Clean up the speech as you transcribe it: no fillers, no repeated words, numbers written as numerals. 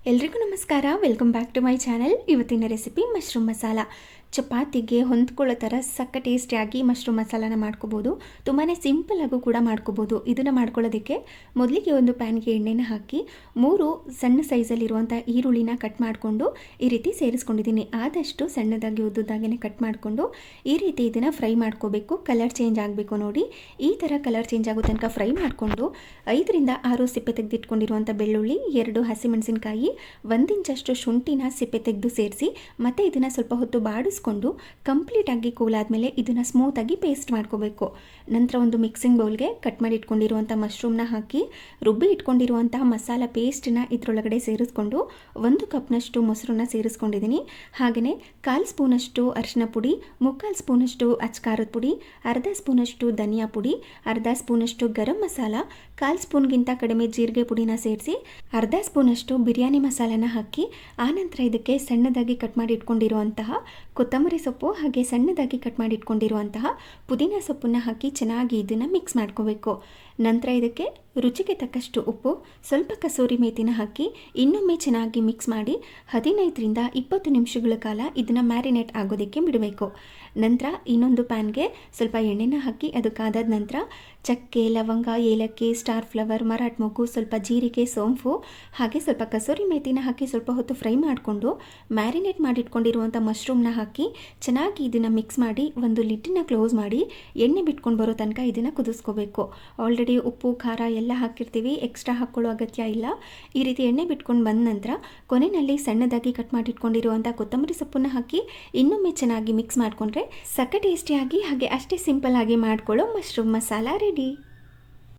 ಎಲ್ರಿಗೂ ನಮಸ್ಕಾರ. Welcome back to my channel. ಇವತ್ತಿನ ರೆಸಿಪಿ ಮಶ್ರೂಮ್ ಮಸಾಲ. ಚಪಾತಿಗೆ ಹೊಂದ್ಕೊಳ್ಳೋ ಥರ ಸಕ್ಕ ಟೇಸ್ಟಿಯಾಗಿ ಮಶ್ರೂಮ್ ಮಸಾಲಾನ ಮಾಡ್ಕೋಬೋದು. ತುಂಬಾ ಸಿಂಪಲ್ಲಾಗೂ ಕೂಡ ಮಾಡ್ಕೋಬೋದು. ಇದನ್ನು ಮಾಡ್ಕೊಳ್ಳೋದಕ್ಕೆ ಮೊದಲಿಗೆ ಒಂದು ಪ್ಯಾನ್ಗೆ ಎಣ್ಣೆನ ಹಾಕಿ 3 ಸಣ್ಣ ಸೈಜಲ್ಲಿರುವಂಥ ಈರುಳ್ಳಿನ ಕಟ್ ಮಾಡಿಕೊಂಡು ಈ ರೀತಿ ಸೇರಿಸ್ಕೊಂಡಿದ್ದೀನಿ. ಆದಷ್ಟು ಸಣ್ಣದಾಗಿ ಉದ್ದುದಾಗೇ ಕಟ್ ಮಾಡಿಕೊಂಡು ಈ ರೀತಿ ಇದನ್ನು ಫ್ರೈ ಮಾಡ್ಕೋಬೇಕು. ಕಲರ್ ಚೇಂಜ್ ಆಗಬೇಕು ನೋಡಿ. ಈ ಥರ ಕಲರ್ ಚೇಂಜ್ ಆಗೋ ತನಕ ಫ್ರೈ ಮಾಡಿಕೊಂಡು 5 ರಿಂದ 6 ಸಿಪ್ಪೆ ತೆಗೆದಿಟ್ಕೊಂಡಿರುವಂಥ ಬೆಳ್ಳುಳ್ಳಿ, 2 ಹಸಿಮೆಣಸಿನಕಾಯಿ, 1 ಇಂಚಷ್ಟು ಶುಂಠಿನ ಸಿಪ್ಪೆ ತೆಗೆದು ಸೇರಿಸಿ ಮತ್ತೆ ಇದನ್ನು ಸ್ವಲ್ಪ ಹೊತ್ತು ಬಾಡಿಸ್ಕೊಂಡು ಕಂಪ್ಲೀಟಾಗಿ ಕೂಲಾದ್ಮೇಲೆ ಇದನ್ನು ಸ್ಮೂತಾಗಿ ಪೇಸ್ಟ್ ಮಾಡ್ಕೋಬೇಕು. ನಂತರ ಒಂದು ಮಿಕ್ಸಿಂಗ್ ಬೌಲ್ಗೆ ಕಟ್ ಮಾಡಿ ಇಟ್ಕೊಂಡಿರುವಂಥ ಮಶ್ರೂಮ್ನ ಹಾಕಿ ರುಬ್ಬಿ ಇಟ್ಕೊಂಡಿರುವಂತಹ ಮಸಾಲ ಪೇಸ್ಟನ್ನ ಇದರೊಳಗಡೆ ಸೇರಿಸ್ಕೊಂಡು 1 ಕಪ್ನಷ್ಟು ಮೊಸರನ್ನ ಸೇರಿಸ್ಕೊಂಡಿದ್ದೀನಿ. ಹಾಗೆಯೇ 1/4 ಸ್ಪೂನಷ್ಟು ಅರಿಶಿನ ಪುಡಿ, 3/4 ಸ್ಪೂನಷ್ಟು ಅಚ್ಕಾರದ ಪುಡಿ, ಅರ್ಧ ಸ್ಪೂನಷ್ಟು ಧನಿಯಾ ಪುಡಿ, ಅರ್ಧ ಸ್ಪೂನಷ್ಟು ಗರಂ ಮಸಾಲ, 1/4 ಸ್ಪೂನ್ಗಿಂತ ಕಡಿಮೆ ಜೀರಿಗೆ ಪುಡಿನ ಸೇರಿಸಿ ಅರ್ಧ ಸ್ಪೂನಷ್ಟು ಬಿರಿಯಾನಿ ಮಸಾಲಾನ ಹಾಕಿ ಆನಂತರ ಇದಕ್ಕೆ ಸಣ್ಣದಾಗಿ ಕಟ್ ಮಾಡಿ ಇಟ್ಕೊಂಡಿರುವಂತಹ ಕೊತ್ತಂಬರಿ ಸೊಪ್ಪು ಹಾಗೆ ಸಣ್ಣದಾಗಿ ಕಟ್ ಮಾಡಿ ಇಟ್ಕೊಂಡಿರುವಂತಹ ಪುದೀನ ಸೊಪ್ಪನ್ನು ಹಾಕಿ ಚೆನ್ನಾಗಿ ಇದನ್ನು ಮಿಕ್ಸ್ ಮಾಡ್ಕೋಬೇಕು. ನಂತರ ಇದಕ್ಕೆ ರುಚಿಗೆ ತಕ್ಕಷ್ಟು ಉಪ್ಪು, ಸ್ವಲ್ಪ ಕಸೂರಿ ಮೇಥಿನ ಹಾಕಿ ಇನ್ನೊಮ್ಮೆ ಚೆನ್ನಾಗಿ ಮಿಕ್ಸ್ ಮಾಡಿ 15 ರಿಂದ 20 ನಿಮಿಷಗಳ ಕಾಲ ಇದನ್ನು ಮ್ಯಾರಿನೇಟ್ ಆಗೋದಕ್ಕೆ ಬಿಡಬೇಕು. ನಂತರ ಇನ್ನೊಂದು ಪ್ಯಾನ್ಗೆ ಸ್ವಲ್ಪ ಎಣ್ಣೆನ ಹಾಕಿ ಅದು ಕಾದಾದ ನಂತರ ಚಕ್ಕೆ, ಲವಂಗ, ಏಲಕ್ಕಿ, ಸ್ಟಾರ್ ಫ್ಲವರ್, ಮರಾಠ ಮೊಗ್ಗು, ಸ್ವಲ್ಪ ಜೀರಿಗೆ, ಸೋಂಪು ಹಾಗೆ ಸ್ವಲ್ಪ ಕಸೂರಿ ಮೇಥಿನ ಹಾಕಿ ಸ್ವಲ್ಪ ಹೊತ್ತು ಫ್ರೈ ಮಾಡಿಕೊಂಡು ಮ್ಯಾರಿನೇಟ್ ಮಾಡಿಟ್ಕೊಂಡಿರುವಂಥ ಮಶ್ರೂಮ್ನ ಹಾಕಿ ಚೆನ್ನಾಗಿ ಇದನ್ನು ಮಿಕ್ಸ್ ಮಾಡಿ ಒಂದು ಲಿಡ್ಡನ್ನ ಕ್ಲೋಸ್ ಮಾಡಿ ಎಣ್ಣೆ ಬಿಟ್ಕೊಂಡು ಬರೋ ತನಕ ಇದನ್ನು ಕುದಿಸ್ಕೋಬೇಕು. ಆಲ್ರೆಡಿ ಉಪ್ಪು, ಖಾರ ಎಲ್ಲ ಹಾಕಿರ್ತೀವಿ, ಎಕ್ಸ್ಟ್ರಾ ಹಾಕ್ಕೊಳ್ಳೋ ಅಗತ್ಯ ಇಲ್ಲ. ಈ ರೀತಿ ಎಣ್ಣೆ ಬಿಟ್ಕೊಂಡು ಬಂದ ನಂತರ ಕೊನೆಯಲ್ಲಿ ಸಣ್ಣದಾಗಿ ಕಟ್ ಮಾಡಿಟ್ಕೊಂಡಿರುವಂಥ ಕೊತ್ತಂಬರಿ ಸೊಪ್ಪನ್ನು ಹಾಕಿ ಇನ್ನೊಮ್ಮೆ ಚೆನ್ನಾಗಿ ಮಿಕ್ಸ್ ಮಾಡಿಕೊಂಡ್ರೆ ಸಕ್ಕ ಟೇಸ್ಟಿಯಾಗಿ ಹಾಗೆ ಅಷ್ಟೇ ಸಿಂಪಲ್ ಆಗಿ ಮಾಡ್ಕೊಳ್ಳೋ ಮಶ್ರೂಮ್ ಮಸಾಲ ರೆಡಿ.